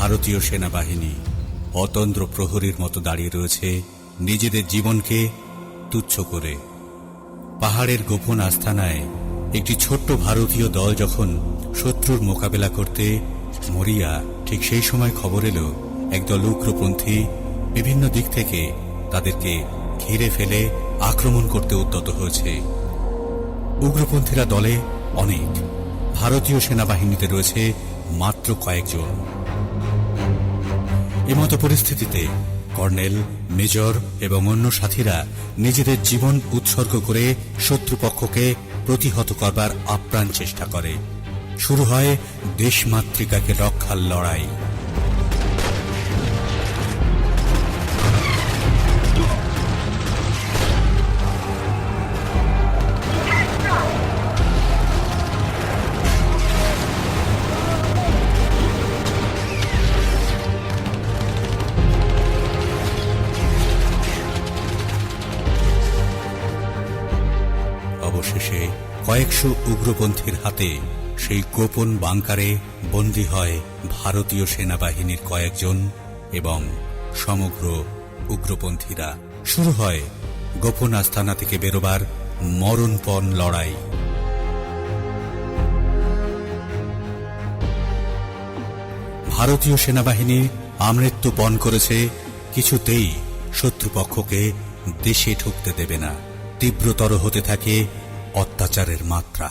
ভারতীয় সেনাবাহিনী অতন্দ্র প্রহরীর মতো দাঁড়িয়ে রয়েছে নিজেদের জীবনকে তুচ্ছ করে। পাহাড়ের গোপন আস্তানায় একটি ছোট্ট ভারতীয় দল যখন শত্রুর মোকাবেলা করতে মরিয়া, ঠিক সেই সময় খবর এলো একদল উগ্রপন্থী বিভিন্ন দিক থেকে তাদেরকে ঘিরে ফেলে আক্রমণ করতে উদ্যত হয়েছে। উগ্রপন্থীরা দলে অনেক, ভারতীয় সেনাবাহিনীতে রয়েছে মাত্র কয়েকজন। এমতো পরিস্থিতিতে কর্নেল, মেজর এবং অন্য সাথীরা নিজেদের জীবন উৎসর্গ করে শত্রুপক্ষকে প্রতিহত করবার আপ্রাণ চেষ্টা করে। শুরু হয় দেশমাতৃকাকে রক্ষার লড়াই। অবশেষে কয়েকশো উগ্রপন্থীর হাতে সেই গোপন বাংকারে বন্দী হয় ভারতীয় সেনাবাহিনীর কয়েকজন এবং সমগ্র উগ্রপন্থীরা। শুরু হয় গোপন আস্তানা থেকে বেরোবার মরণপণ লড়াই। ভারতীয় সেনাবাহিনী আমৃত্যু পণ করেছে, কিছুতেই শত্রুপক্ষকে দেশে ঢুকতে দেবে না। তীব্রতর হতে থাকে অত্যাচারের মাত্রা।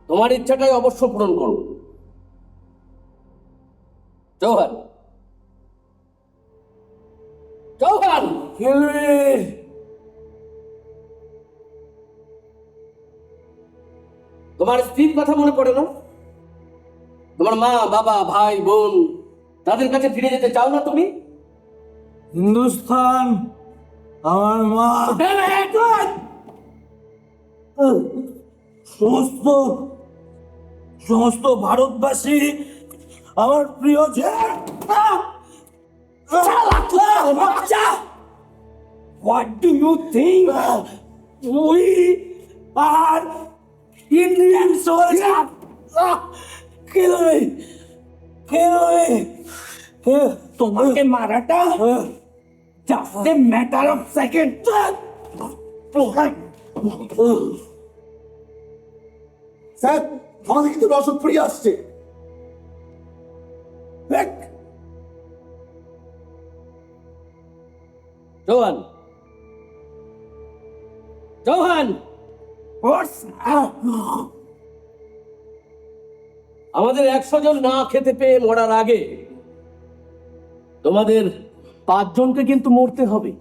তোমার ইচ্ছাটাই অবশ্য পূরণ করো চৌহান। চৌহান, তোমার স্ত্রীর কথা মনে পড়ে না? তোমার মা, বাবা, ভাই, বোন, তাদের কাছে ফিরে যেতে চাও না তুমি? হিন্দুস্তান আমার মা, সমস্ত সমস্ত ভারতবাসী আমার প্রিয় What do you think? We are Indian soldiers. Kill me. Kill me. তোমাকে মারাটা just a matter of seconds. Sir, আমাদের কিন্তু রসদ ফিরে আসছে। চৌহান, চৌহান, আমাদের 100 জন না খেতে পেয়ে মরার আগে তোমাদের 5 জনকে কিন্তু মরতে হবে।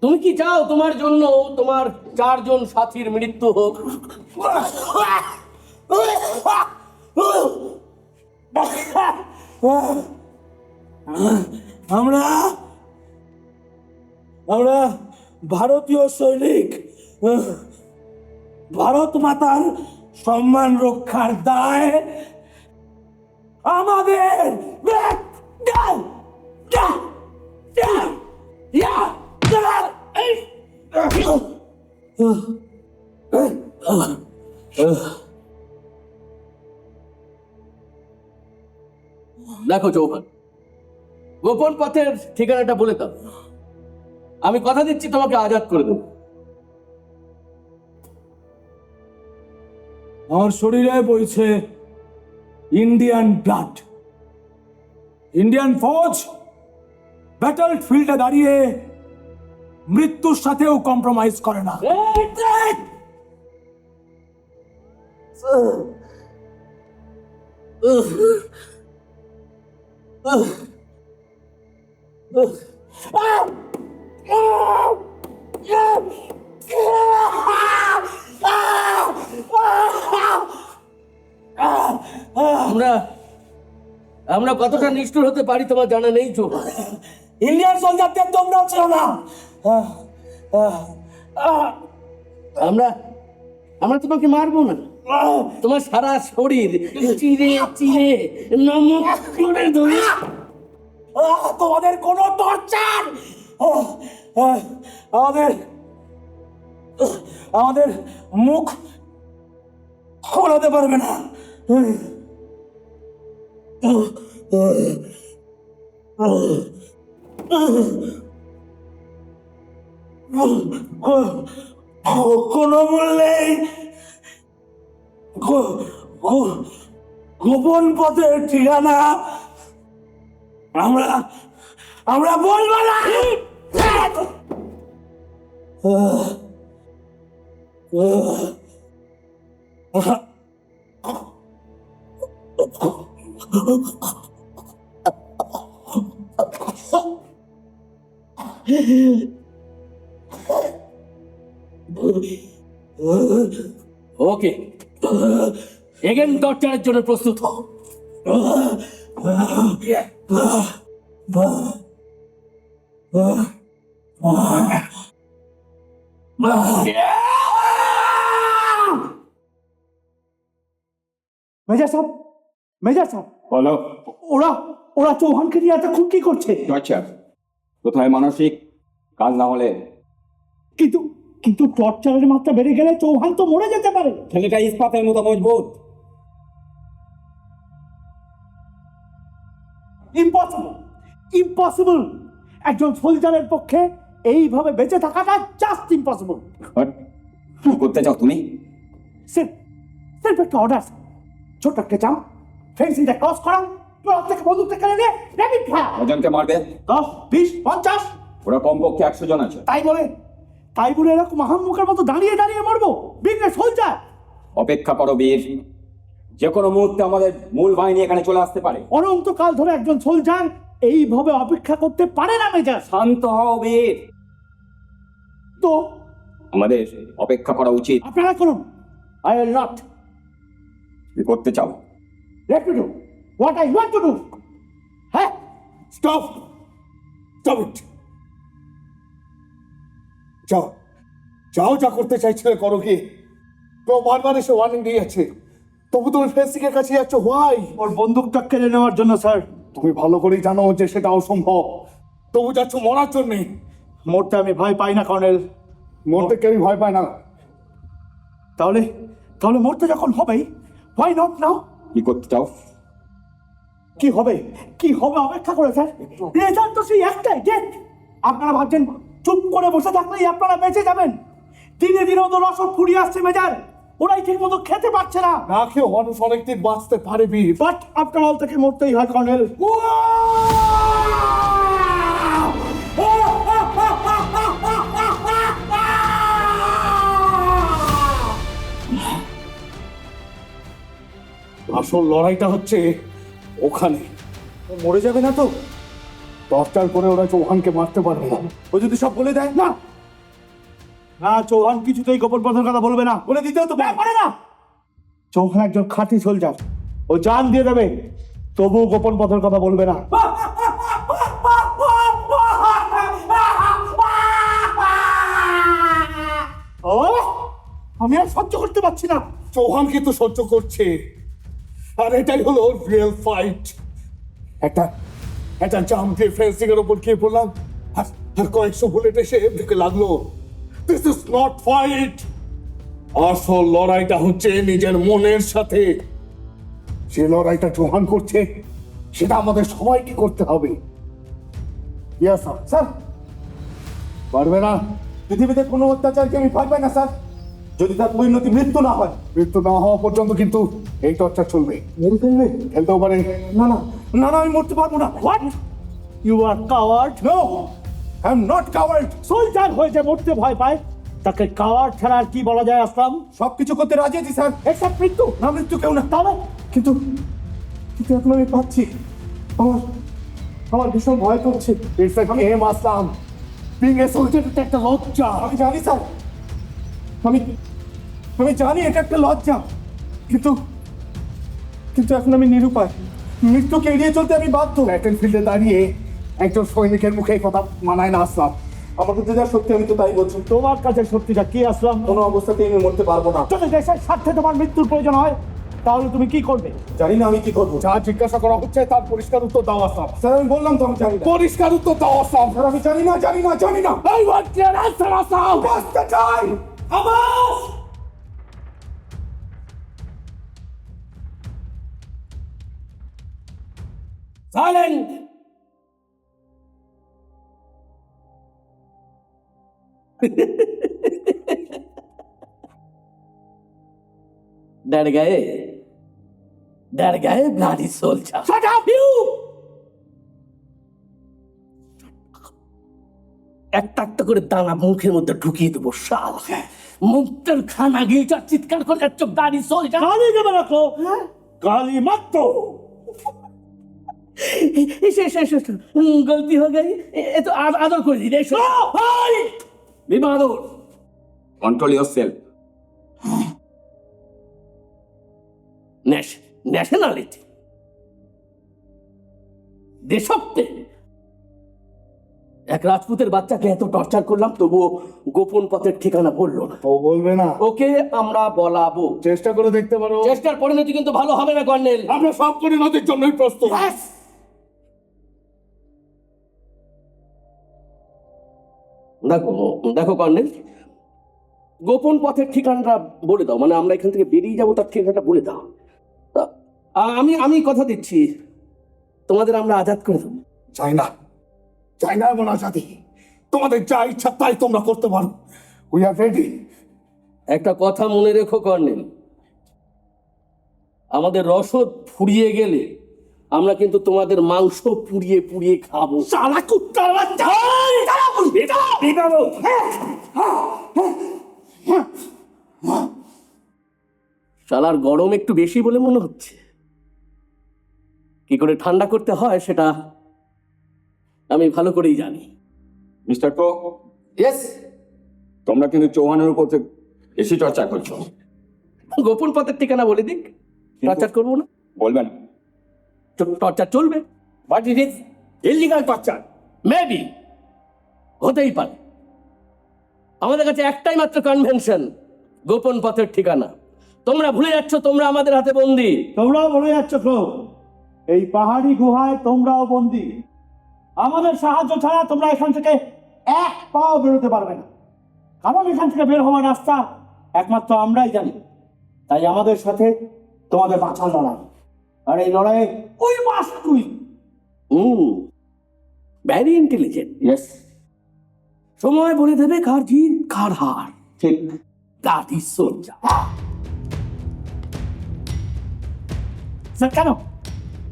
তুমি কি চাও তোমার জন্য তোমার 4 জন সাথীর মৃত্যু হোক? আমরা আমরা ভারতীয় সৈনিক, ভারত মাতার সম্মান রক্ষার দায় আমাদের দেখো চৌহান, গোপন পথের ঠিকানাটা বলে দাও, আমি কথা দিচ্ছি তোমাকে আজাদ করে দেবো। আমার শরীরে বইছে ইন্ডিয়ান ব্লাড। ইন্ডিয়ান ফৌজ ব্যাটল ফিল্ডে দাঁড়িয়ে মৃত্যুর সাথেও কম্প্রোমাইজ করে না। আমরা আমরা কতটা নিষ্ঠুর হতে পারি তোমার জানা নেই চৌহান। ইন্ডিয়ান সোলজারদের তোমরাও ছিল না। আমরা আমরা তোমাকে মারবো না, তোমার সারা শরীর চিরে চিরে নমক করে দেবো। তোমাদের কোনো টর্চার আমাদের আমাদের মুখ খোলাতে পারবে না। কোনো মূল্যেই গোপন পথের ঠিকানা আমরা আমরা বলবো না। ওকে, এগেন টর্চারের জন্য প্রস্তুত হও। মেজর সাহেব, মেজর সাহেব, বলো। ওরা ওরা চৌহানকে নিয়ে এতক্ষণ কি করছে? টর্চার কোথায়? মানসিক কাজ না হলে কিন্তু কিন্তু টর্চারের মাত্রা বেড়ে গেলে চৌহান তো মরে যেতে পারে। ছেলেটা ইস্পাতের মতো মজবুত। Impossible, impossible. একজন সোলজারের পক্ষে এইভাবে বেঁচে থাকাটা জাস্ট ইম্পসিবল। বাট কি করতে চাও তুমি? স্যার, স্যার একটা অর্ডার। ছোট্ট একটা জাম, ফেন্সিংটা ক্রস করা, ক্রস থেকে বন্দুকটা কেড়ে নিয়ে র্যাপিড ফায়ার। কজনকে মারবে? 10, 20, 50। ওরা কমপক্ষে 100 জন আছে। তাই বলে এরকম আহাম্মকের মতো দাঁড়িয়ে দাঁড়িয়ে মরবো? Big a soldier. অপেক্ষা করো বীর, যে কোনো মুহূর্তে আমাদের মূল বাহিনী এখানে চলে আসতে পারে। অনন্তকাল ধরে একজন সোলজার এইভাবে অপেক্ষা করতে পারে না মেজর। শান্ত হও বীর, তো আমাদের অপেক্ষা করা উচিত। আপনারা করুন। I will not. কি করতে চাও? Let me do what I want to do. হ্যাঁ, স্টপ, স্টপ ইট। যাও, যাও, যা করতে চাইছিলে করো। কি তো বারবার এসে ওয়ার্নিং দিয়ে যাচ্ছে, তবু তুমি ফেন্সিংয়ের কাছে যাচ্ছ। হোয়াই? ওর বন্দুকটা কেড়ে নেওয়ার জন্য স্যার। তুমি ভালো করেই জানো যে সেটা অসম্ভব, তবু যাচ্ছ মরার জন্যে। মরতে আমি ভয় পাই না কর্নেল। মরতে কেউই ভয় পায় না। তাহলে তাহলে মরতে যখন হবেই, হোয়াই নট নাও? কি করতে চাও? কি হবে, কি হবে অপেক্ষা করে স্যার। রেজাল্ট তো সেই একটাই, ডেথ। আপনারা ভাবছেন চুপ করে বসে থাকলেই আপনারা বেঁচে যাবেন? দিনে দিনে ওদের রসদ ফুরিয়ে আসছে মেজার। ওরাই ঠিক মতো খেতে পারছে না। না খেয়েও মানুষ অনেকদিন বাঁচতে পারে বীর। বাট আফটার অল থেকে মরতেই হয় কর্নেল। আসল লড়াইটা হচ্ছে ওখানে। মরে যাবে না তো? টর্চার করে ওরা চৌহানকে মারতে পারবে না। ও যদি সব বলে দেয় না না, চৌহান কিছুতেই গোপন পথের কথা বলবে না। বলে দিতেও তো পারে না। চৌহান একজন খাঁটি সোলজার, ও জান দিয়ে দেবে, তবু গোপন পথের কথা বলবে না। ও, আমি আর সহ্য করতে পারছি না। চৌহান কিন্তু সহ্য করছে। আর এটাই হলো রিয়েল ফাইট। একটা একটা জাম দিয়ে ফেন্সিং এর উপর গিয়ে পড়লাম, আর কয়েকশো বুলেট এসে ঢুকে লাগলো। This is not fight. আসল লড়াইটা হচ্ছে নিজের মনের সাথে। যে লড়াইটা চৌহান করছে সেটা আমাদের সবাইকে করতে হবে। Yes sir. স্যার পারবে না, পৃথিবীতে কোনো অত্যাচারকে আমি পারবে না স্যার, যদি তার পরিণতি মৃত্যু না হয়। মৃত্যু না হওয়া পর্যন্ত কিন্তু এই টর্চার চলবে। মেরে ফেলবে? ফেলতেও পারে। না না না না, আমি মরতে পারবো না। What, you are coward? No, I am not coward. Soldier হয়ে যে মরতে ভয় পায় তাকে কাওয়ার্ড ছাড়া আর কি বলা যায় আসলাম? সবকিছু করতে রাজি আছি স্যার। এক্সেপ্ট মৃত্যু। না, মৃত্যু কেউ না। তাহলে কিন্তু কিন্তু এখন আমি পাচ্ছি, আমার আমার ভীষণ ভয় করছে। It's a game Aslam. Being a soldier এটা একটা লজ্জা। আমি জানি স্যার, আমি আমি জানি এটা একটা লজ্জা, কিন্তু কিন্তু এখন আমি নিরুপায়। মৃত্যুকে এড়িয়ে চলতে আমি বাধ্য। ব্যাটেল ফিল্ডে দাঁড়িয়ে একজন সৈনিকের মুখে এই কথা মানায় না আসলাম। আমার কাছে যা সত্যি আমি তো তাই বলছি। তোমার কাছে সত্যিটা কি আসলাম? কোনো অবস্থাতেই আমি মরতে পারবো না। যদি দেশের স্বার্থে তোমার মৃত্যুর প্রয়োজন হয় তাহলে তুমি কি করবে? জানি না আমি কি করবো। যা জিজ্ঞাসা করা হচ্ছে তার পরিষ্কার উত্তর দাও আসলাম। স্যার আমি বললাম তো আমি জানি না। পরিষ্কার উত্তর দাও আসলাম। স্যার আমি জানি না, জানি না, জানি না। I want your answer, Assam! বাঁচতে চাই। Abbas! Silent! डर गए? डर गए bloody soldier? Shut up, you! একটা একটা করে দানা মুখের মধ্যে ঢুকিয়ে দেবো শালা। মুক্তের খানা গিয়ে যা চিৎকার করে যাচ্ছ দাড়ি সোলজার। গালি দেবে রাখো, গালি মাত্র। गलती हो गई, ये तो आदर कर दी। বিবাদর, কন্ট্রোল ইয়োরসেলফ। ন্যাশনালিটি, দেশপ্রেম। এক রাজপুতের বাচ্চাকে এত টর্চার করলাম তবুও গোপন পথের ঠিকানা বললো না। ও বলবে না। ওকে আমরা বলাবো। চেষ্টা করে দেখতে পারো। চেষ্টার পরিণতি কিন্তু ভালো হবে না কর্নেল। আমরা সব পরিণতির জন্যই প্রস্তুত। দেখো দেখো কর্নেল, গোপন পথের ঠিকানাটা বলে দাও, মানে আমরা এখান থেকে বেরিয়ে যাবো তার ঠিকানাটা বলে দাও। আমি আমি কথা দিচ্ছি তোমাদের আমরা আজাদ করে দেবো। চাই না, চাই না এমন আজাদি। তোমাদের যা ইচ্ছা তাই তোমরা করতে পারো। We are ready. একটা কথা মনে রেখো কর্নেল, আমাদের রসদ ফুরিয়ে গেলে আমরা কিন্তু তোমাদের মাংস পুড়িয়ে পুড়িয়ে খাবো। শালা কুত্তার বাচ্চা! শালার গরম একটু বেশি বলে মনে হচ্ছে। কি করে ঠান্ডা করতে হয় সেটা আমি ভালো করেই জানি। Mister pro, yes. তোমরা কিন্তু চৌহানের উপর থেকে বেশি চর্চা করছো। গোপন পথের ঠিকানা বলে দিক, টর্চার করবো না। বলবেন? টর্চার চলবে, but it is illegal torture. Maybe হতেই পারে। আমাদের কাছে একটাই মাত্র কনভেনশন, গোপন পথের ঠিকানা। তোমরা ভুলে যাচ্ছ তোমরা আমাদের হাতে বন্দি। তোমরাও বলে যাচ্ছ তো এই পাহাড়ি গুহায় তোমরাও বন্দি। আমাদের সাহায্য ছাড়া তোমরা এখান থেকে এক পাও বেরোতে পারবে না, কারণ এখান থেকে বের হওয়ার রাস্তা একমাত্র আমরাই জানি। তাই আমাদের সাথে তোমাদের বাঁচার লড়াই, আর এই লড়াইয়ে we must win. Very intelligent. Yes, সময় বলে দেবে কার জিত কার হার। ঠিক। দাদি সোলজার। স্যার কেন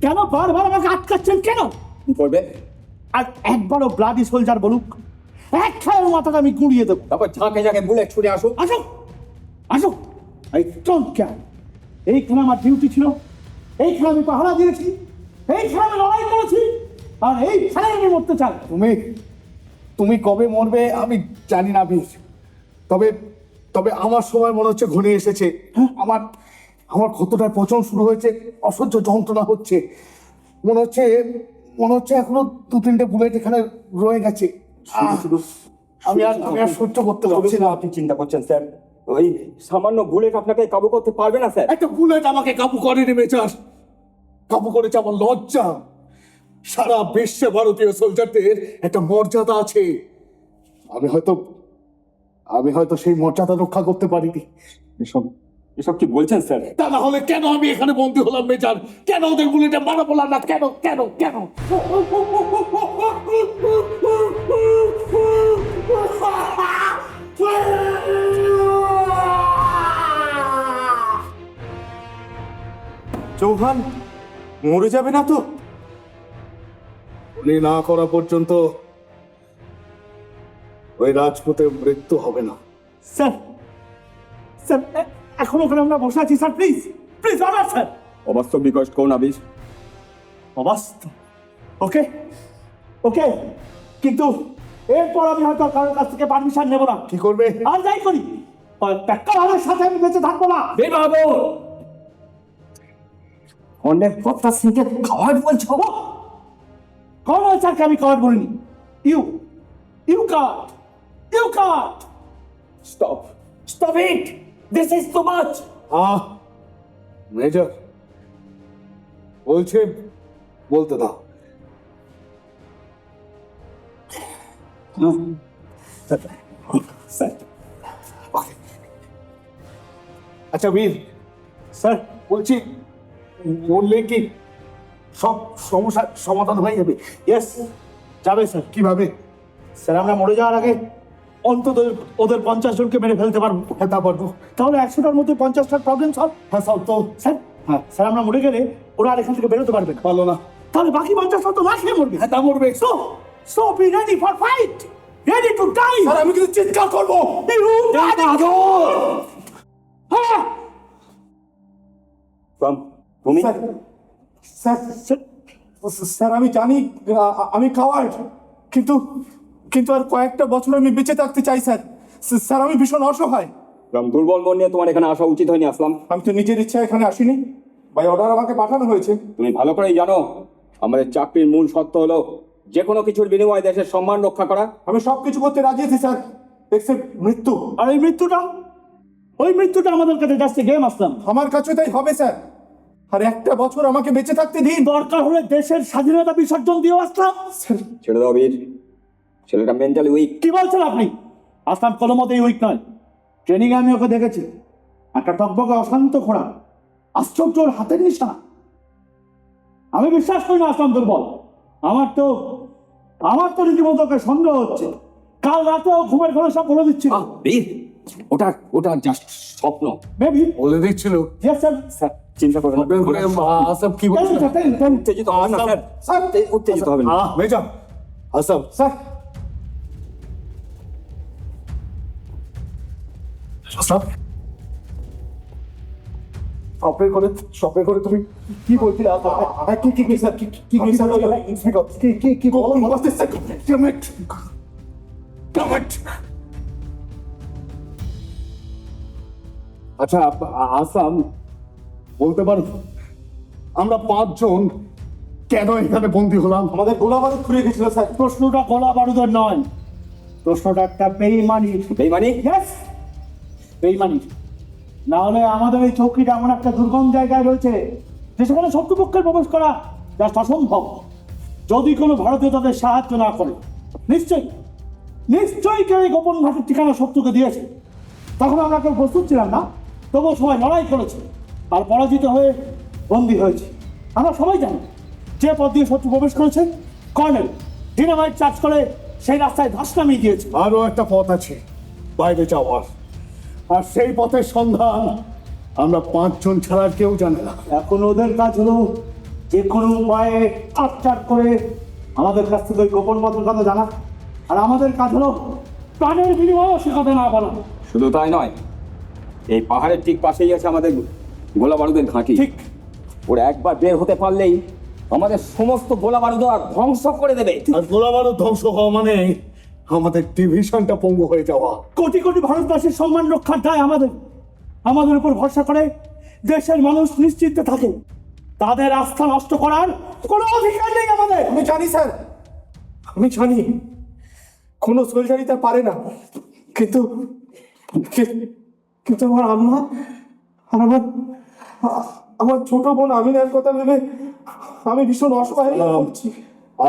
কেন বারবার আমাকে আটকাচ্ছেন কেন? কি করবে? আর একবারও ব্লাডি সোলজার বলুক, এক খেয়ে মাথাটা আমি গুঁড়িয়ে দেবো। তারপর ঝাঁকে ঝাঁকে বুলেট ছুড়ে আসো। আসো আসো, আই ডোন্ট কেয়ার। এইখানে আমার ডিউটি ছিল, এইখানে আমি পাহারা দিয়েছি, এইখানে আমি লড়াই করেছি, আর এইখানে আমি মরতে চাই। তুমি কবে মরবে আমি জানি না বীর, তবে তবে আমার সময় মনে হচ্ছে ঘনিয়ে এসেছে। আমার আমার ক্ষতটায় পচন শুরু হয়েছে, অসহ্য যন্ত্রণা হচ্ছে। মনে হচ্ছে এখনো 2-3টে বুলেট এখানে রয়ে গেছে। আমি আর সহ্য করতে পারছি না। আপনি চিন্তা করছেন স্যার, ওই সামান্য বুলেট আপনাকে কাবু করতে পারবে না স্যার। একটা বুলেট আমাকে কাবু করেনি মেজর, কাবু করেছে আমার লজ্জা। সারা বিশ্বে ভারতীয় সোলজারদের একটা মর্যাদা আছে, আমি হয়তো সেই মর্যাদা রক্ষা করতে পারিনি। এসব এসব কি বলছেন স্যার? তা না হলে কেন আমি এখানে বন্দী হলাম মেজর? কেন ওদের বুলেটে মারা পড়লাম না? কেন কেন কেন? চৌহান মরে যাবে না তো? উনি না করা পর্যন্ত ওই রাজপুতের মৃত্যু হবে না। স্যার স্যার এখন ওখানে আমরা বসে আছি sir, please please order sir. অবাস্তব রিকোয়েস্ট করুন আবির। অবাস্তব, ওকে ওকে, কিন্তু এরপর আমি হয়তো কারোর কাছ থেকে পারমিশন নেব না। কি করবে? আর যাই করি কালারের সাথে আমি বেঁচে থাকবো না। অনেক কথা সিংকে খাওয়ার বলছো? কর্নেল স্যারকে আমি কার্ড বলিনি। You cut stop it, this is too much. Major বলছে, বলতে দাও। আচ্ছা বীর স্যার, বলছি, বললে কি সব সমস্যার সমাধান হয়ে যাবে? ইয়েস যাবে স্যার। কিভাবে? স্যার আমরা মরে যাওয়ার আগে অন্তত ওদের 50 জনকে মেরে ফেলতে পারবো। হ্যাঁ তা পারবো। তাহলে 100টার মধ্যে 50টার প্রবলেম সলভ। হ্যাঁ সব তো স্যার হ্যাঁ স্যার, আমরা মরে গেলে ওরা আর এখান থেকে বেরোতে পারবে না। ভালো না। তাহলে বাকি 50টা তো না খেয়ে মরবে। হ্যাঁ তা মরবে। So be ready for fight, ready to die. Sir আমি কিন্তু চিৎকার করবো। হ্যাঁ তুমি স্যার স্যার স্যার আমি জানি আমি কাওয়ার্ড, কিন্তু কিন্তু আর কয়েকটা বছর আমি বেঁচে থাকতে চাই স্যার। স্যার আমি ভীষণ অসহায়। দুর্বল মন নিয়ে তোমার এখানে আসা উচিত হয়নি আসলাম। আমি তো নিজের ইচ্ছা এখানে আসিনি, বাই অর্ডার আমাকে পাঠানো হয়েছে। তুমি ভালো করেই জানো আমাদের চাকরির মূল শর্ত হলো যে কোনো কিছুর বিনিময়ে দেশের সম্মান রক্ষা করা। আমি সবকিছু করতে রাজি আছি স্যার, এক্সেপ্ট মৃত্যু। আর এই মৃত্যুটা, ওই মৃত্যুটা আমাদের কাছে যাচ্ছে গেম আসলাম। আমার কাছে তাই হবে স্যার, আর একটা বছর আমাকে বেঁচে থাকতে দিন। দরকার হলে দেশের স্বাধীনতা বিসর্জন দিয়ে আসলাম। ছেড়ে দাও বীর, ছেলেটা মেন্টালি উইক। কি বলছেন আপনি? আসলাম কোনো মতেই উইক নয়। ট্রেনিং আমি ওকে দেখেছি, একটা টকবকে অশান্ত খোড়া, আশ্চর্য ওর হাতের নিশানা। আমি বিশ্বাস করি না আসলাম দুর্বল। আমার তো রীতিমতো ওকে সন্দেহ হচ্ছে। কাল রাতেও ঘুমের ঘরে সব বলে দিচ্ছিল। বীর, ওটা জাস্ট স্বপ্ন। মেবি বলে দিচ্ছিল। Yes sir. স্যার চিন্তা করবেন না। আসব কি বলছেন? উত্তেজিত হবেন না স্যার, স্যার উত্তেজিত হবেন না। মেজর আসব স্যার। স্যার স্বপ্নের করে তুমি কি বলছিলে? কি স্যার কি বলো স্যার। আচ্ছা আসাম, বলতে পারো আমরা 5 জন কেন এখানে বন্দী হলাম? আমাদের গোলা বারুদ ফুরিয়ে গেছিল স্যার। প্রশ্নটা গোলা বারুদের নয়, প্রশ্নটা একটা বেইমানির। বেইমানি? ইয়েস, বেইমানির। না হলে আমাদের এই চৌকিটা এমন একটা দুর্গম জায়গায় রয়েছে যে সেখানে শত্রুপক্ষের প্রবেশ করা জাস্ট অসম্ভব, যদি কোনো ভারতীয় তাদের সাহায্য না করে। নিশ্চয়ই কেউ এই গোপন ঘাটের ঠিকানা শত্রুকে দিয়েছে। তখন আমরা কেউ প্রস্তুত ছিলাম না, তবুও সবাই লড়াই করেছে আর পরাজিত হয়ে বন্দী হয়েছে। আমরা সবাই জানি যে পথ দিয়ে শত্রু প্রবেশ করেছেন, কর্নেল ডিনামাইট চার্জ করে সেই রাস্তায় ধস নামিয়ে দিয়েছে। আরো একটা পথ আছে বাইরে যাওয়ার, আর সেই পথের সন্ধান আমরা 5 জন ছাড়া আর কেউ জানে না। এখন ওদের কাজ হলো যে কোনো উপায়ে আটচাট করে আমাদের কাছ থেকে ওই গোপন পথের কথা জানা, আর আমাদের কাজ হলো প্রাণের বিনিময়ে সে কথা না বলা। শুধু তাই নয়, এই পাহাড়ের ঠিক পাশেই আছে আমাদের গোলা বারুদের ঘাঁটি। ঠিক, ওরা একবার বের হতে পারলেই আমাদের সমস্ত গোলা বারুদ ধ্বংস করে দেবে। আর গোলাবারুদ ধ্বংস হওয়া মানে আমাদের ডিভিশনটা পঙ্গু হয়ে যাওয়া। কোটি কোটি ভারতবাসীর সম্মান রক্ষার দায় আমাদের উপর ভরসা করে দেশের মানুষ নিশ্চিন্তে থাকে। তাদের আস্থা নষ্ট করার কোনো অধিকার নেই আমাদের। আমি জানি স্যার, আমি জানি কোনো সোলজারই তা পারে না, কিন্তু কিন্তু আমার আম্মা আর আমার ছোট বোন আমিনার কথা ভেবে আমি ভীষণ অসহায় হয়ে পড়ছি।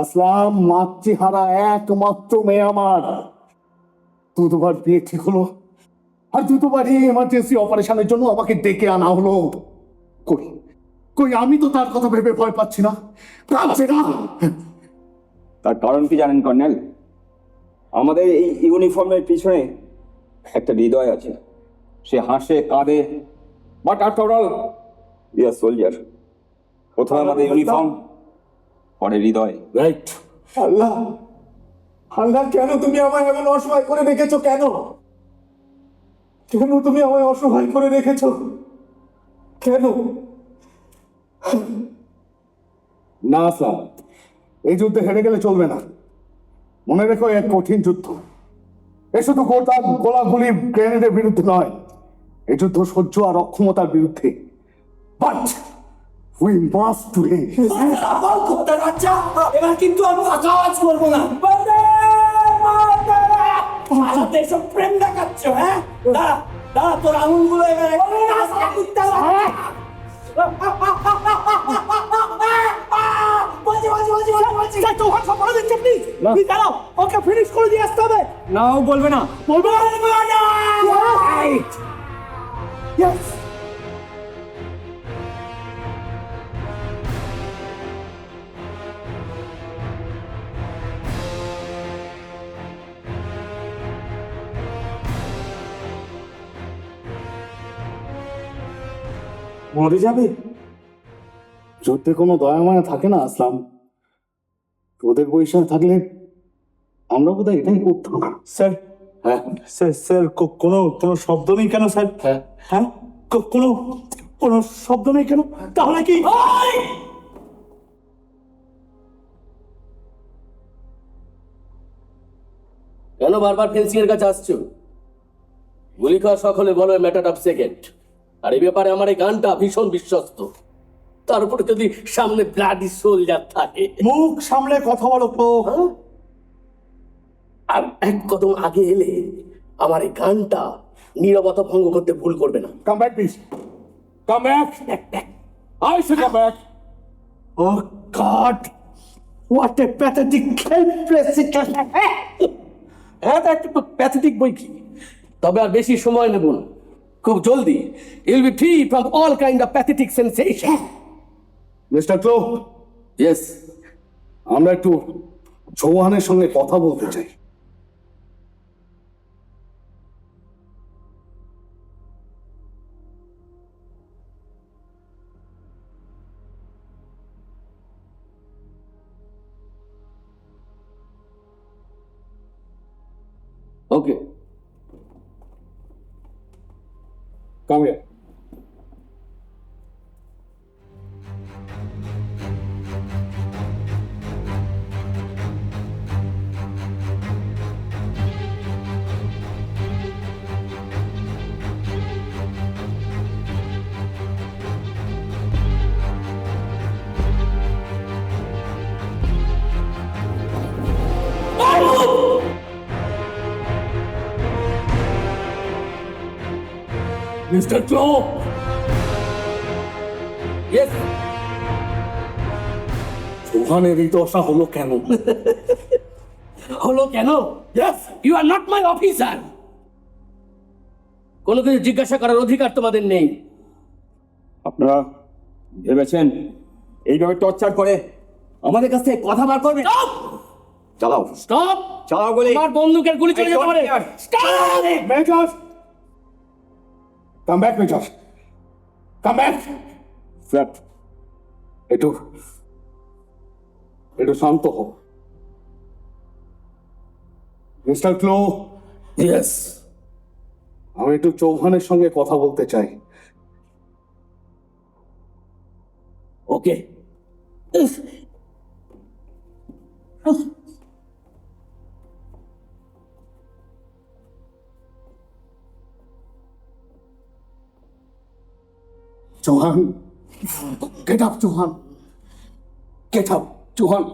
আসলাম মাতৃহারা একমাত্র মেয়ে আমার, দুবার বিয়ে ঠিক হলো আর দুবারই এমার্জেন্সি অপারেশনের জন্য আমাকে ডেকে আনা হলো। কই কই আমি তো তার কথা ভেবে ভয় পাচ্ছি না, কাঁদছে না। তার কারণ কি জানেন কর্নেল? আমাদের এই ইউনিফর্মের পিছনে একটা হৃদয় আছে। সে হাসে কাঁদে, but after all we are soldier. প্রথমে আমাদের ইউনিফর্ম, পরে হৃদয়। রাইট। আল্লাহ আল্লাহ, কেন তুমি আমায় এমন অসহায় করে রেখেছো? কেন কেন তুমি আমায় অসহায় করে রেখেছো? কেন? না আসলাম, এই যুদ্ধে হেরে গেলে চলবে না। মনে রেখো, এক কঠিন যুদ্ধ। এ শুধু গোলাগুলি গ্রেনেডের বিরুদ্ধে নয়, এই যুদ্ধ সহ্য আর অক্ষমতার বিরুদ্ধে। But we must win. এবার কিন্তু আমি আওয়াজ করবো না। এসব প্রেম দেখাচ্ছ, হ্যাঁ? দাঁড়া দাঁড়া, তোর আঙুলগুলো এবারে ওকে ফিনিশ করে দিয়ে আসতে হবে। নাও বলবে না। বলবে না। Yes. মরে যাবে? যুদ্ধে কোনো দয়া মায়া থাকে না আসলাম। তোদের বৈশাখ থাকলে আমরা বোধহয় এটাই করতাম। স্যার, হ্যাঁ স্যার কোনো কোনো শব্দ নেই কেন স্যার? হ্যাঁ হ্যাঁ, কোনো কোনো শব্দ নেই কেন? তাহলে কি? কেন বারবার ফেন্সিং এর কাছে আসছো? গুলি খাওয়া সকলে বলো ম্যাটার অফ সেকেন্ড। আর এই ব্যাপারে আমার এই গানটা ভীষণ বিশ্বস্ত। তার উপরে যদি সামনে ব্লাডি সোলজার থাকে। মুখ সামলে কথা বলো তো। হ্যাঁ? আর এক কদম আগে এলে আমার এই গানটা নীরবতা ভঙ্গ করতে ভুল করবে না। Come back please, come back. I say come back. Oh God! What a pathetic helpless situation! হ্যাঁ, তা একটা প্যাথেটিক বই কি। তবে আর বেশি সময় নেব না, খুব জলদি you'll be free from all kind of pathetic sensation. Mister Chloe, yes, আমরা একটু চৌহানের সঙ্গে কথা বলতে চাই। Okay. Come here. Mister Chloe. Yes. চৌহানের এই দশা হলো কেন? হলো কেন? Yes, you are not my officer. কোনো কিছু জিজ্ঞাসা করার অধিকার তোমাদের নেই। আপনারা ভেবেছেন এইভাবে টর্চার করে আমাদের কাছ থেকে কথা বার করবে? চালাও, স্টপ! চালাও গুলি। আমার বন্দুকের গুলি চলে যেতে পারে। Stop! Major, come back major, come back. Sir, একটু একটু শান্ত হও। মিস্টার ক্লো, ইয়েস। আমি একটু চৌহানের সঙ্গে কথা বলতে চাই। ওকে। Chauhan, get up, Chauhan, get up, Chauhan,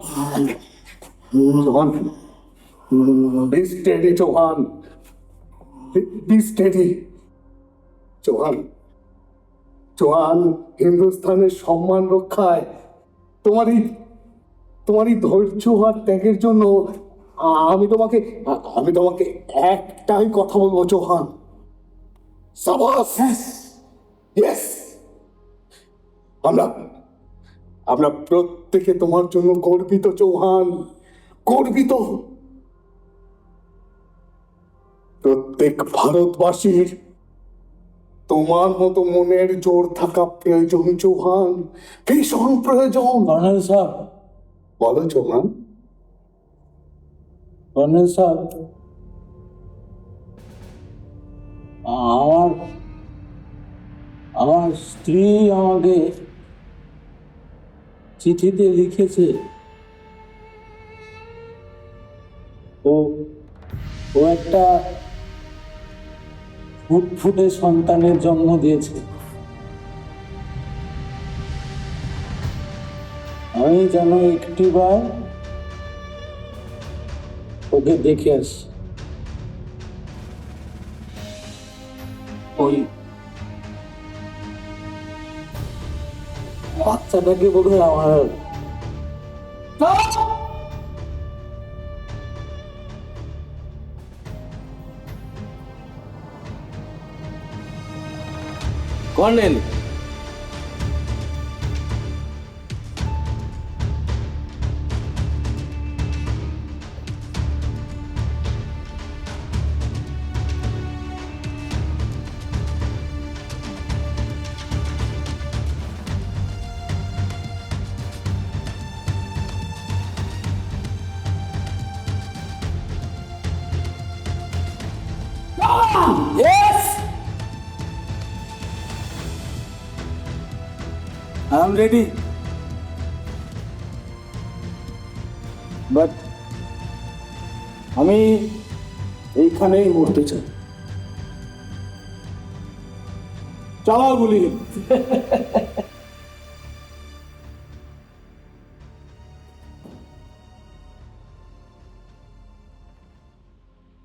Chauhan, be steady, Chauhan, be steady. Chauhan, Chauhan, হিন্দুস্তানের সম্মান রক্ষায় তোমারই ধৈর্য আর ত্যাগের জন্য আমি তোমাকে একটাই কথা বলবো চৌহান, সাবাস। ইয়েস, আমরা প্রত্যেকে তোমার জন্য গর্বিত চৌহান, গর্বিত। প্রত্যেক ভারতবাসীর তোমার মতো মনের জোর থাকা প্রয়োজন চৌহান, ভীষণ প্রয়োজন। কর্নেল সাহেব, বলো চৌহান। কর্নেল সাহেব, আমার স্ত্রী আমাকে চিঠিতে লিখেছে ও একটা ফুটফুটে সন্তানের জন্ম দিয়েছে। আমি যেন একটিবার ওকে দেখে আসি। ওই বাচ্চাটাকে বোধহয় আমার কর্নেল, I'm ready. But আমি এইখানেই মরতে চাই। চালাও গুলি।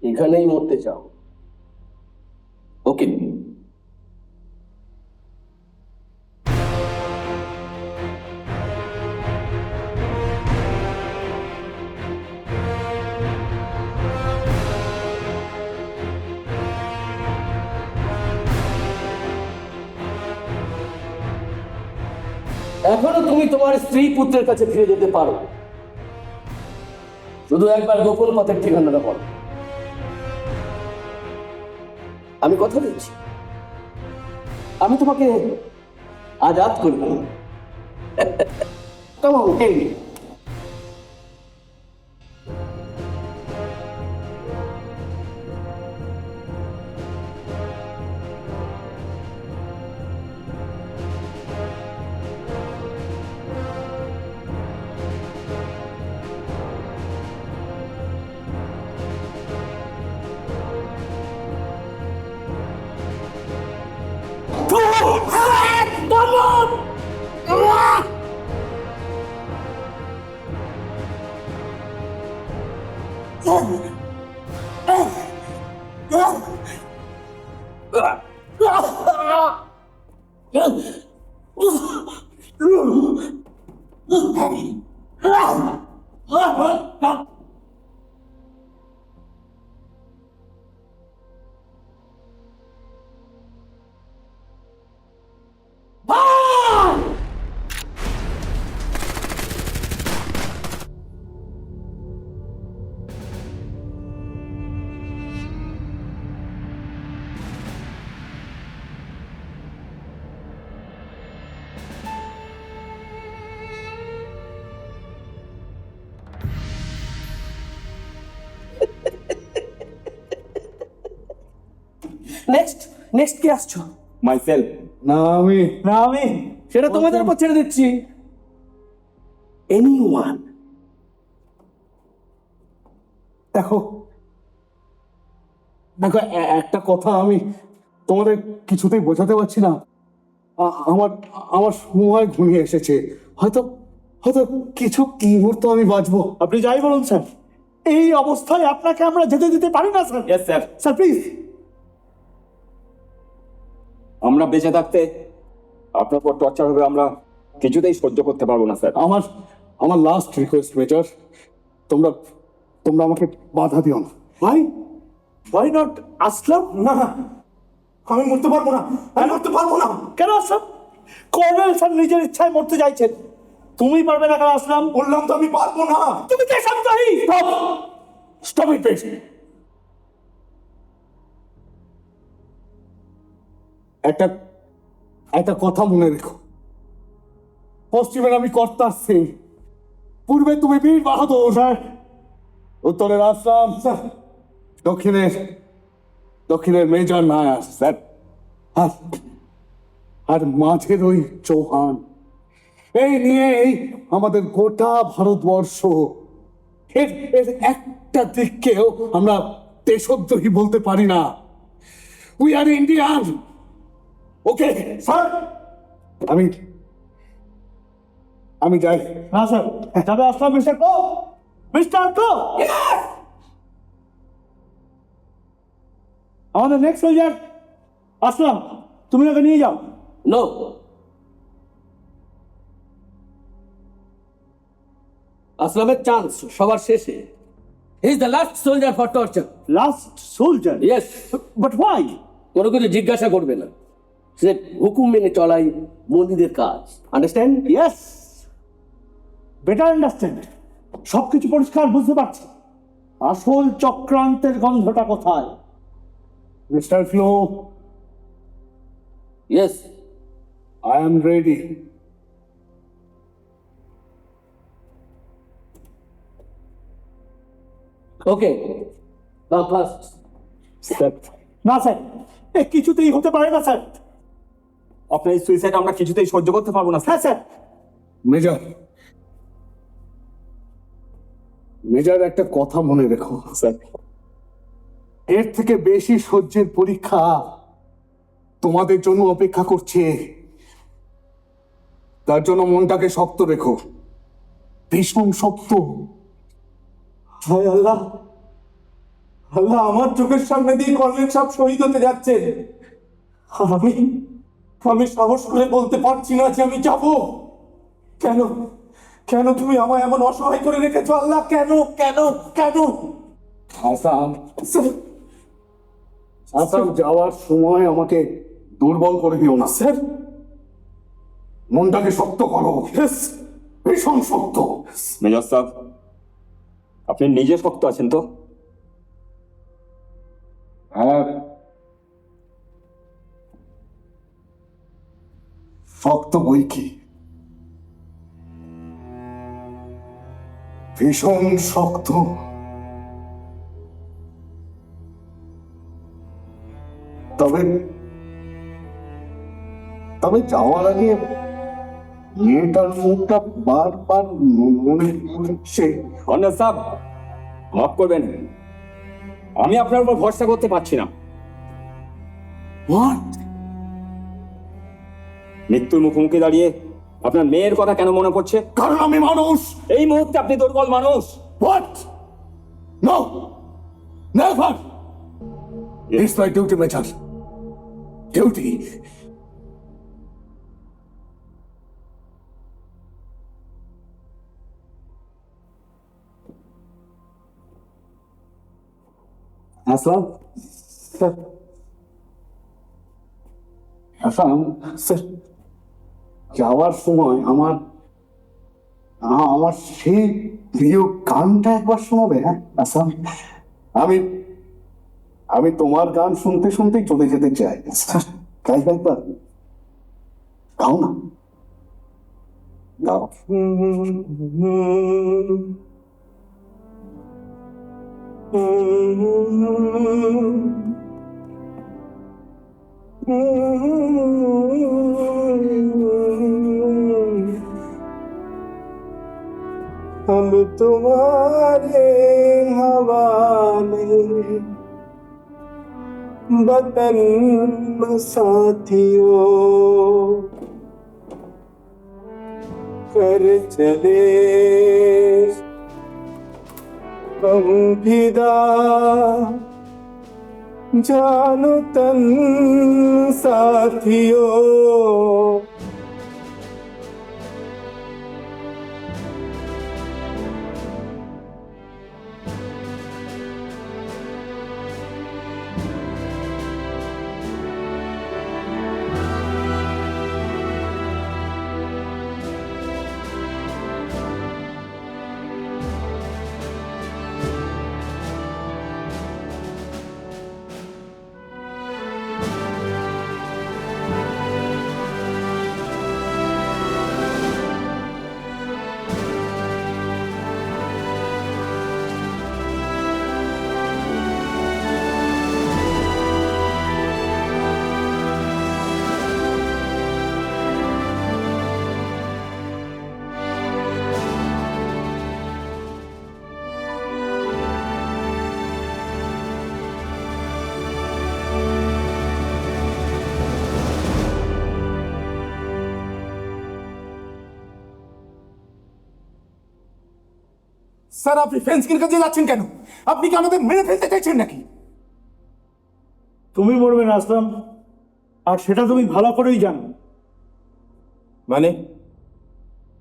এখানেই মরতে চাও? ওকে, এখনো তুমি তোমার স্ত্রী পুত্রের কাছে ফিরে যেতে পারো, শুধু একবার গোপন পথের ঠিকানাটা বলো। আমি কথা দিচ্ছি, আমি তোমাকে আজাদ করব। কেমন? নেক্সট কে আসছো? মাইসেলফ। না আমি সেটা তোমাদের উপর ছেড়ে দিচ্ছি। এনিওয়ান। দেখো, একটা কথা আমি তোমাদের কিছুতেই বোঝাতে পারছি না। আমার সময় ঘনিয়ে এসেছে, হয়তো কিছু মুহূর্ত আমি বাঁচবো। আপনি যাই বলুন স্যার, এই অবস্থায় আপনাকে আমরা যেতে দিতে পারি না sir. Yes sir. Sir please. আমরা বেঁচে থাকতে আপনার পর টর্চার হবে আমরা কিছুতেই সহ্য করতে পারবো না স্যার। আমার আমার লাস্ট রিকোয়েস্ট মেজর, তোমরা তোমরা আমাকে বাধা দিও না। Why not আসলাম? না, আমি মরতে পারবো না, আমি মরতে পারবো না। কেন আসলাম? কর্নেল স্যার নিজের ইচ্ছায় মরতে চাইছেন, তুমি পারবে না কেন আসলাম? বললাম তো আমি পারবো না। তুমি কে সন্তানী? Stop it please. একটা একটা কথা মনে রেখো, পশ্চিমের আমি কর্তার সিং, পূর্বে তুমি বীর বাহাদুর, উত্তরের আসলাম, দক্ষিণের মেজর নায়ার স্যার, আর আর মাঝের ওই চৌহান। এই নিয়েই আমাদের গোটা ভারতবর্ষ। এর এর একটা দিককেও আমরা দেশদ্রোহী বলতে পারি না। We are Indian. Okay sir, আমি আমি যাই। না স্যার, যাবে আসলাম। মিস্টার কো, মিস্টার কো, আমাদের নেক্সট সোলজার আসলাম, তুমি ওকে নিয়ে যাও। নো, আসলামের চান্স সবার শেষে। He is the last soldier for torture. Last soldier? Yes. But why? কোনো কিছু জিজ্ঞাসা করবে না, সে হুকুম মেনে চলাই মন্দিরের কাজ। আন্ডারস্ট্যান্ড? Yes, better understand. সবকিছু পরিষ্কার বুঝতে পারছি, আসল চক্রান্তের গন্ধটা কোথায়? Mister flow, yes. I am ready. Okay, first. Sir, না স্যার, এ কিছুতেই হতে পারে না স্যার। আপনার এই সুইসাইড আমরা কিছুতেই সহ্য করতে পারবো না স্যার। হ্যাঁ স্যার। মেজর, মেজর একটা কথা মনে রেখো স্যার, এর থেকে বেশি সহ্যের পরীক্ষা তোমাদের জন্য অপেক্ষা করছে। তার জন্য মনটাকে শক্ত রেখো, ভীষণ শক্ত। হায় আল্লাহ, আল্লাহ, আমার চোখের সামনে দিয়ে কর্নেল সাহেব শহীদ হতে যাচ্ছে। আমি আমি সাহস করে বলতে পারছি না যে আমি যাব। কেন, কেন তুমি আমায় এমন অসহায় করে রেখেছো আল্লাহ? কেন, কেন, কেন? আসাম, স্যার, আসাম যাওয়ার সময় আমাকে দুর্বল করে দিও না। স্যার, মনটাকে শক্ত করো, ভীষণ শক্ত। মেজর সাহেব, আপনি নিজে শক্ত আছেন তো? হ্যাঁ, শক্ত বই কি, ভীষণ শক্ত। তবে তবে যাওয়ার আগে মেয়েটার মুখটা বারবার মনে পড়ছে। কর্নেল সাহেব, মাফ করবেন, আমি আপনার উপর ভরসা করতে পারছি না। What? মৃত্যুর মুখোমুখি দাঁড়িয়ে আপনার মেয়ের কথা কেন মনে পড়ছে? কারণ আমি মানুষ। এই মুহূর্তে আপনি দুর্বল মানুষ। What? No! Never! It's my duty, Major. Duty. Aslam, sir, Aslam sir, যাওয়ার সময় আমার আমার সেই প্রিয় গানটা একবার শোনাবে? হ্যাঁ আসলাম, আমি আমি তোমার গান শুনতে শুনতেই চলে যেতে চাই। গাইবে একবার, গাও না, গাও। हम तुम्हारे हवाले वतन साथियों, कर चले हम फिदा, जानो तन सा साथियों। স্যার আপনি ফেন্সিংয়ের কাছে যাচ্ছেন কেন? আপনি কি আমাদের মেরে ফেলতে চাইছেন নাকি? তুমি মরবে না আসলাম, আর সেটা তুমি ভালো করেই জানো। মানে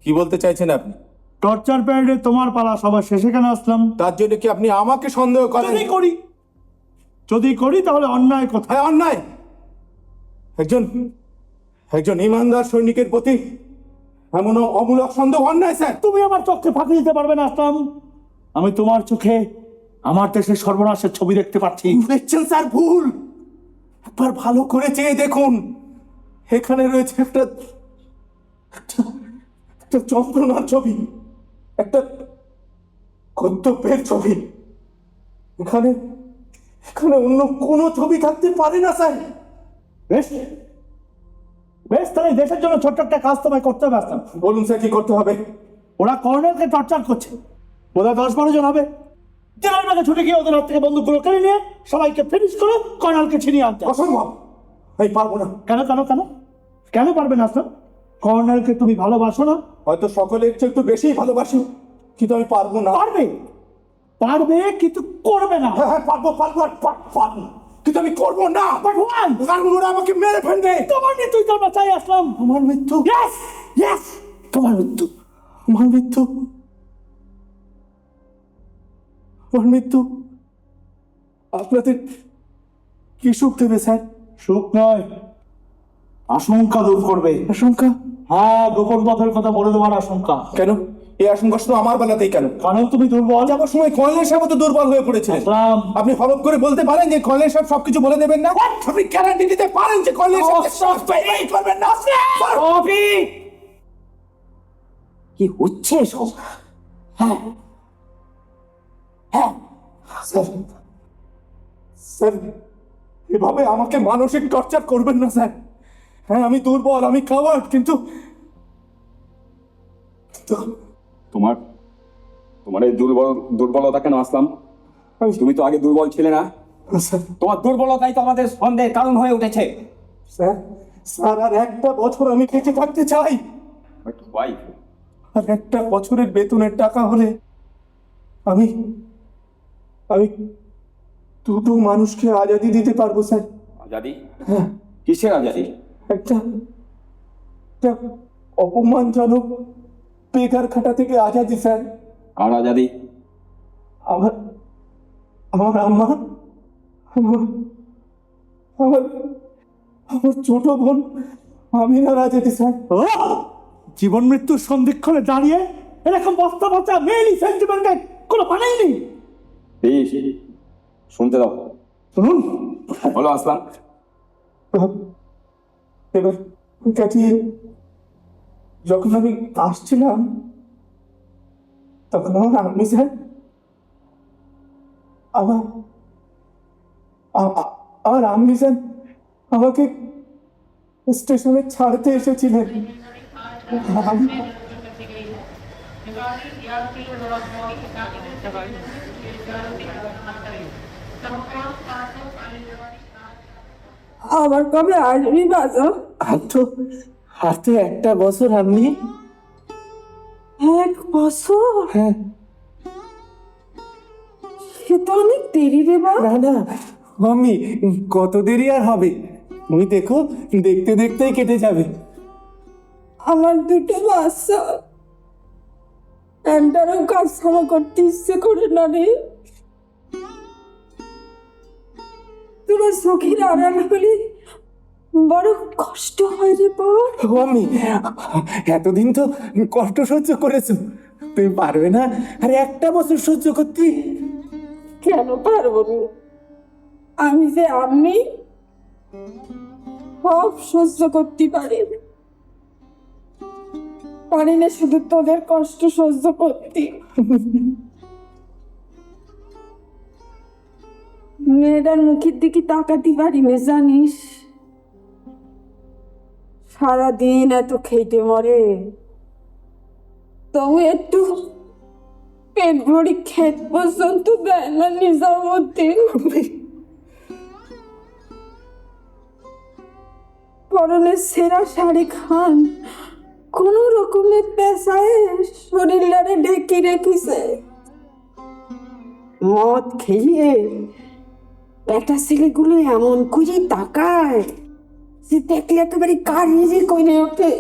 কি বলতে চাইছেন আপনি? টর্চার প্যারেডে তোমার পালা সবার শেষে কেন আসলাম? তার জন্য কি আপনি আমাকে সন্দেহ করেন? যদি করি তাহলে অন্যায় কথা। হ্যাঁ অন্যায়। একজন ইমানদার সৈনিকের প্রতি এমন অমূলক সন্দেহ অন্যায় স্যার। তুমি আমার চোখে ফাঁকি দিতে পারবে না আসলাম। আমি তোমার চোখে আমার দেশের সর্বনাশের ছবি দেখতে পাচ্ছি। দেখছেন স্যার ভুল। একবার ভালো করে চেয়ে দেখুন, এখানে রয়েছে একটা যন্ত্রণার ছবি, একটা কর্তব্যের ছবি। এখানে অন্য কোনো ছবি থাকতে পারে না স্যার। বেশ বেশ, তাহলে দেশের জন্য ছোট্ট একটা কাজ তোমায় করতে হবে আসলাম। বলুন স্যার কি করতে হবে? ওরা কর্নেলকে টর্চার করছে, বোধহয় 10-12 জন হবে। জেলার ব্যাগে ছুটে গিয়ে ওদের হাত থেকে বন্দুকগুলো কেড়ে নিয়ে সবাইকে ফিনিশ করে কর্নেলকে ছিনিয়ে আনতে হবে। অসম্ভব, আমি পারবো না। কেন কেন কেন কেন পারবে না আসলাম? কর্নেলকে তুমি ভালোবাসো না? হয়তো সকলে একটু বেশিই ভালোবাসি, কিন্তু আমি পারবো না। পারবে পারবে কিন্তু করবে না। হ্যাঁ পারবো, কিন্তু আমি করবো না। But why? কারণ ওরা আমাকে মেরে ফেলবে। তোমার মৃত্যুই তো আমরা চাই আসলাম। আমার মৃত্যু? Yes, yes, তোমার মৃত্যু। আমার মৃত্যু? আমার মৃত্যু আপনাদের কি সুখ দেবে স্যার? সুখ নয়, আশঙ্কা দূর করবে। আশঙ্কা? হ্যাঁ, গোপন পথের কথা বলে দেওয়ার আশঙ্কা। কেন এই আশঙ্কা শুধু আমার বেলাতেই কেন? কারণ তুমি দুর্বল। যাবার সময় কর্নেল সাহেব তো দুর্বল হয়ে পড়েছিলেন। আসলাম, আপনি হলফ করে বলতে পারেন যে কর্নেল সাহেব সবকিছু বলে দেবেন না? আপনি গ্যারান্টি দিতে পারেন যে কর্নেল সাহেব সব তৈরি করবেন না? কি হচ্ছে সব? হ্যাঁ হ্যাঁ, স্যার স্যার এভাবে আমাকে মানসিক টর্চার করবেন না স্যার। হ্যাঁ আমি দুর্বল, আমি কাওয়ার্ড, কিন্তু তোমার এই দুর্বলতা কেন আসলাম? তুমি তো আগে দুর্বল ছিলে না। স্যার তোমার দুর্বলতাই তো আমাদের সন্দেহের কারণ হয়ে উঠেছে। স্যার স্যার আর একটা বছর আমি বেঁচে থাকতে চাই। আর একটা বছরের বেতনের টাকা হলে আমি দুটো মানুষকে আজাদি দিতে পারবো স্যার। আজাদি? হ্যাঁ, কিসের আজাদি? একটা অপমানজনক বেকার খাটা থেকে আজাদি স্যার। কার আজাদি? আমার আমার আম্মা, আমার ছোট বোন আমিনার আজাদি স্যার। ও, জীবন মৃত্যুর সন্ধিক্ষণে দাঁড়িয়ে এরকম বস্তা বস্তা মেয়েলি সেন্টিমেন্টের কোনো মানেই নেই। বেশ, শুনতে দাও। শুনুন, বলো আসলাম। এবার কাটিয়ে যখন আমি আসছিলাম তখন আমার আম্মি স্যার আমার আম্মি স্যার আমাকে স্টেশনে ছাড়তে এসেছিলেন। আবার কবে আসবি বাজা? আর তো একটা বছর। আপনি 1 বছর? হ্যাঁ। সে তো অনেক দেরি রে বা। না না মাম্মি, কত দেরি আর হবে? তুমি দেখো, দেখতে দেখতেই কেটে যাবে। আমার দুটো বাচ্চা, একটারও কাজ ছাড়া করতে ইচ্ছে করে না রে। তোরা চোখের আড়াল হলে বড় কষ্ট হয় রে বাবা। ও আমি এতদিন তো কষ্ট সহ্য করেছো, তুমি পারবে না আর একটা বছর সহ্য করতে? কেন পারবো না? আমি যে আমি সব সহ্য করতে পারি, পারি না শুধু তোদের কষ্ট সহ্য করতে। মেয়েটার মুখের দিকে তাকাতে পারি না জানিস, সারাদিন এত খেটে মরে, তবু একটু পেট ভরি খেত পর্যন্ত দেয় না নিজামুদ্দিন। পরনের সেরা শাড়ি খান কোন রকমের পেশায় শরীরটারে ঢেকে রেখেছে। মদ খেয়ে বেটা ছেলেগুলো এমন করে তাকায় যে দেখলে একেবারে কারিয়ে কইরে ওঠে।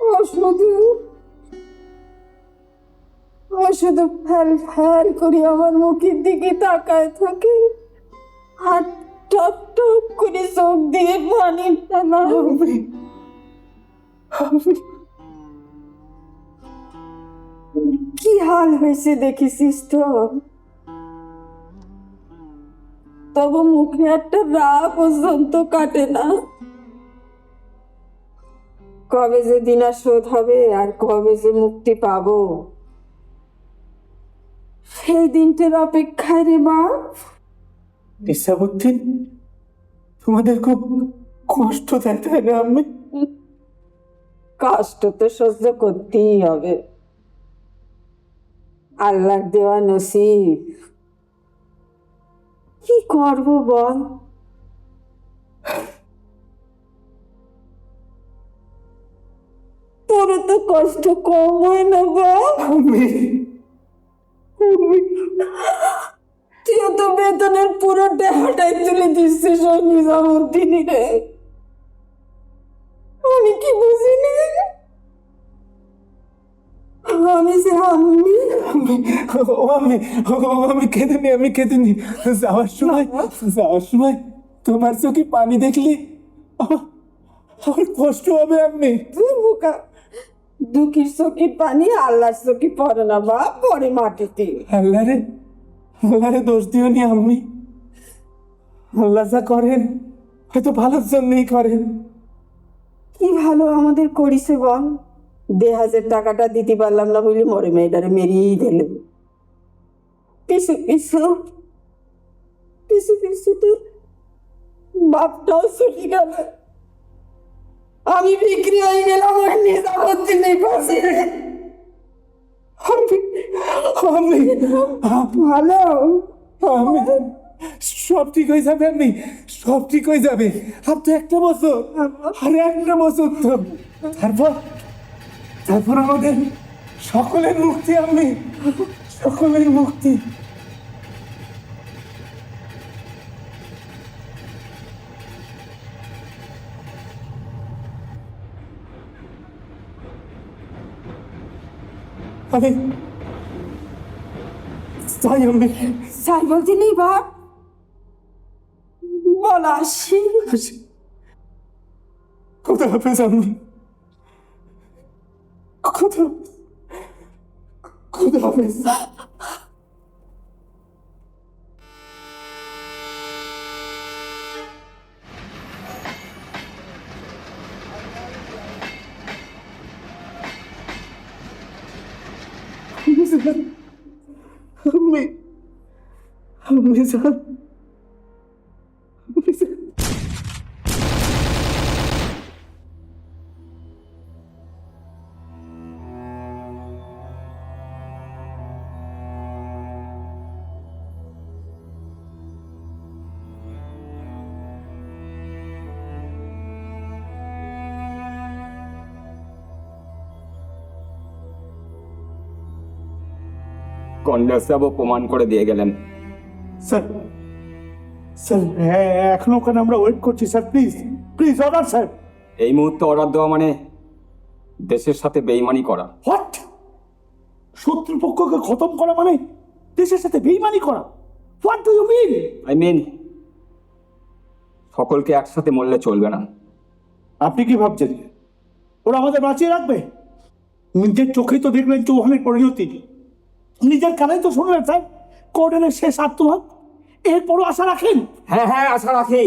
ও শুধু ফ্যাল ফ্যাল করে আমার মুখের দিকে তাকায় থাকে, আর টপ টপ করে চোখ দিয়ে পানি টানা। কি হাল হয়েছে দেখেছিস তো? তবু মুখে একটা রা পর্যন্ত কাটে না। কবে যে দিনা শোধ হবে আর কবে যে মুক্তি পাবো, সেই দিনটার অপেক্ষায় রে বাপ। নিজামুদ্দিন, তোমাদের খুব কষ্ট দেয় তাই না আমি? কষ্ট তো সহ্য করতেই হবে, আল্লাহর দেওয়া নসিব। কি করবো বল? তোর তো কষ্ট কম হয় না বল? তুই তো বেতনের পুরো টাকাটাই তুলে দিচ্ছিস ওই নিজামুদ্দিনী রে। আমি কি বুঝিনি? আমি যে আমি কেঁদে নি যাওয়ার সময় তোমার চোখে পানি দেখলি আমার কষ্ট হবে। আমি তুই বোকা, দুঃখীর চোখের পানি আল্লাহর চোখে পড়ে না বা পরে মাটিতে। আল্লাহরে দোষ দিও নি আমি। আল্লাহ যা করেন হয়তো ভালোর জন্যই করেন। কি ভালো আমাদের করিছে বল? ২,০০০ টাকাটা দিতে পারলাম না বলে মরে মেয়েটারে মেরিয়েই দিল। পিছু পিছু তো বাপটাও ছুটি গেল, আমি বিক্রি হয়ে গেলাম ওই নিজামুদ্দিনের পাশে। ভালো আমি সব ঠিক হয়ে যাবে, আমি সব ঠিক হয়ে যাবে। আর তো একটা বছর, আরে একটা বছর তো, তারপর আমাদের সকলের মুক্তি, আমি সকলের মুক্তি। আমি সাই বলতে নেই বাপ, বল আসি। কোথায় হাফেজ আমি, কোথায় হাফেজ। আমি কনরেসবাবু প্রমাণ করে দিয়ে গেলেন। স্যার, স্যার হ্যাঁ এখনো ওখানে আমরা ওয়েট করছি sir, please please order sir. এই মুহূর্তে অর্ডার দেওয়া মানে দেশের সাথে বেইমানি করা। হোয়াট? শত্রুপক্ষকে খতম করা মানে দেশের সাথে বেইমানি করা? What do you mean? I mean সকলকে একসাথে মরলে চলবে না। আপনি কি ভাবছেন ওরা আমাদের বাঁচিয়ে রাখবে? নিজের চোখেই তো দেখলেন চৌহানের পরিণতি, নিজের কানেই তো শুনলেন স্যার কোর্ডেনের শেষ আত্মঘাত। এরপরও আশা রাখেন? হ্যাঁ হ্যাঁ, আশা রাখি।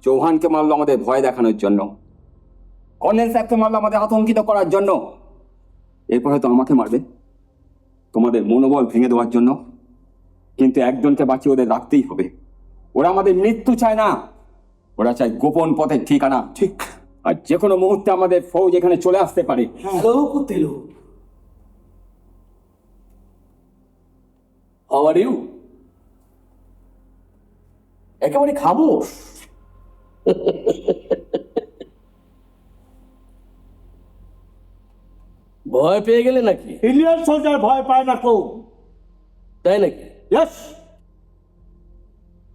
চৌহানকে মারলো আমাদের ভয় দেখানোর জন্য, কর্নেল সাহেবকে মারলো আমাদের আতঙ্কিত করার জন্য, এরপর হয়তো আমাকে মারবে তোমাদের মনোবল ভেঙে দেওয়ার জন্য। কিন্তু একজনকে বাঁচিয়ে ওদের রাখতেই হবে। ওরা আমাদের মৃত্যু চায় না, ওরা চায় গোপন পথের ঠিকানা। ঠিক। আর যে কোনো মুহূর্তে আমাদের ফৌজ এখানে চলে আসতে পারে। Hello Kutelu, how are you? একেবারে খামোশ। ভয় পেয়ে গেলে নাকি? ইন্ডিয়ান সোলজার ভয় পায় না কেউ। তাই নাকি? ইয়েস।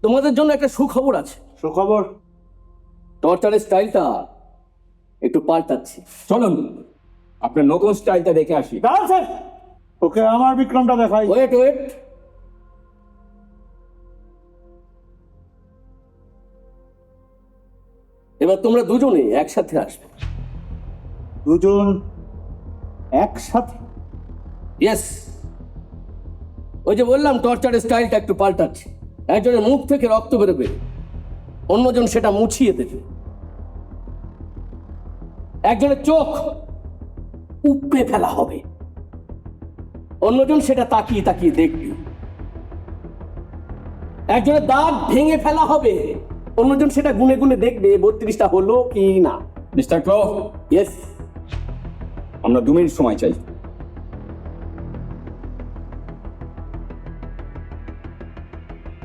তোমাদের জন্য একটা সুখবর আছে। সুখবর? টর্চারের স্টাইলটা একটু পাল্টাচ্ছি। চলুন আপনার নতুন স্টাইলটা দেখে আসি। দাঁড়ান স্যার, ওকে আমার বিক্রমটা দেখাই। ওয়েট ওয়েট, এবার তোমরা দুজনে একসাথে আসবে। দুজন একসাথে? ইয়েস, ওই যে বললাম টর্চারের স্টাইলটা একটু পাল্টাচ্ছি। একজনের মুখ থেকে রক্ত বেরোবে, অন্যজন সেটা মুছিয়ে দেবে। একজনের চোখ উপড়ে ফেলা হবে, অন্যজন সেটা তাকিয়ে তাকিয়ে দেখবে। একজনের দাঁত ভেঙে ফেলা হবে, অন্যজন সেটা গুনে গুনে দেখবে 32টা হলো কি না। মিস্টার ক্লো, ইয়েস, আমরা 2 মিনিট সময় চাই।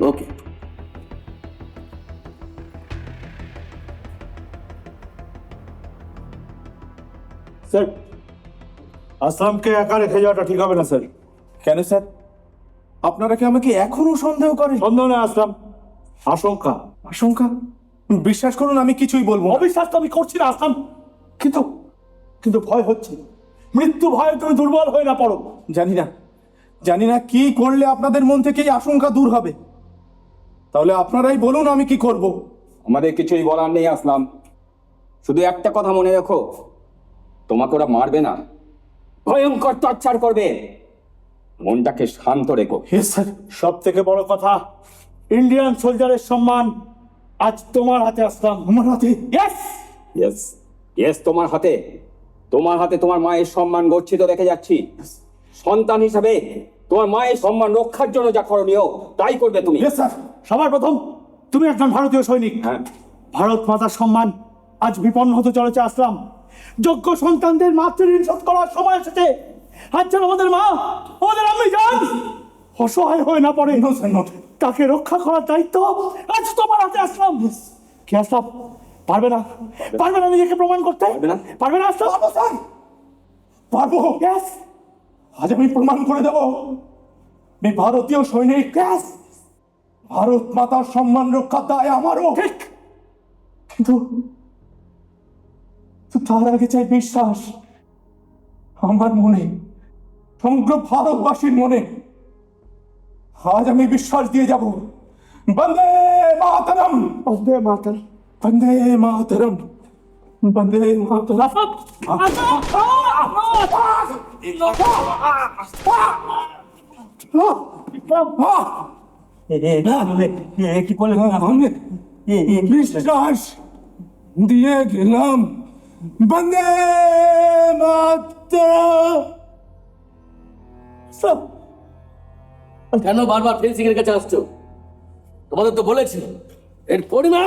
ওকে। স্যার আসলামকে একা রেখে যাওয়াটা ঠিক হবে না স্যার। কেন স্যার? আপনারা কি আমাকে এখনো সন্দেহ করেন? সন্দেহ না আসলাম, আশঙ্কা। আশঙ্কা? বিশ্বাস করুন আমি কিছুই বলবো না। অবিশ্বাস তো আমি করছি না আসলাম, কিন্তু কিন্তু ভয় হচ্ছে। মৃত্যু ভয়ে তুমি দুর্বল হয়ে না পড়ো। জানি না কি করলে আপনাদের মন থেকে এই আশঙ্কা দূর হবে। তাহলে আপনারাই বলুন আমি কি করব। আমাদের কিছুই বলার নেই আসলাম, শুধু একটা কথা মনে রেখো, তোমাকে ওরা মারবে না, ভয়ঙ্কর টর্চার করবে। মনটাকে শান্ত রেখো। Yes sir. সব থেকে বড় কথা, ইন্ডিয়ান সোলজারের সম্মান আজ তোমার হাতে আসলাম। আমার হাতে? ইয়েস ইয়েস ইয়েস, তোমার হাতে। তোমার হাতে তোমার মায়ের সম্মান গচ্ছিত রেখে যাচ্ছি। সন্তান হিসাবে তোমার মায়ের সম্মান রক্ষার জন্য যা করণীয় তাই করবে তুমি। Yes sir. সবার প্রথম তুমি একজন ভারতীয় সৈনিক। হ্যাঁ, ভারত মাতার সম্মান আজ বিপন্ন হতে চলেছে আসলাম। যোগ্য সন্তানদের মাতৃঋণ শোধ করার সময় এসেছে। আজ যেন আমাদের মা, আমাদের আম্মি জান অসহায় হয়ে না পড়ে। তাকে রক্ষা করার দায়িত্ব আজ তোমার হাতে আসলাম। কি আসলাম পারবে না? পারবে না নিজেকে প্রমাণ করতে? পারবে না? পারবে না আসলাম? স্যার পারবো। ইয়েস, আজ আমি প্রমাণ করে দেব আমি ভারতীয় সৈনিক। ভারত মাতার সম্মান রক্ষার দায় আমারও। ঠিক। কিন্তু তার আগে চাই বিশ্বাস। আমার মনে, সমগ্র ভারতবাসীর মনে আজ আমি বিশ্বাস দিয়ে যাব। বন্দে মাতরম, বন্দে মাতরম, বন্দে মাতরম, বন্দে মাতরম। কি বলে আমি বিশ্বাস দিয়ে গেলাম। বন্দে মাতরম। কেন বারবার ফেন্সিং এর কাছে আসছো? তোমাদের তো বলেছি এর পরিমাণ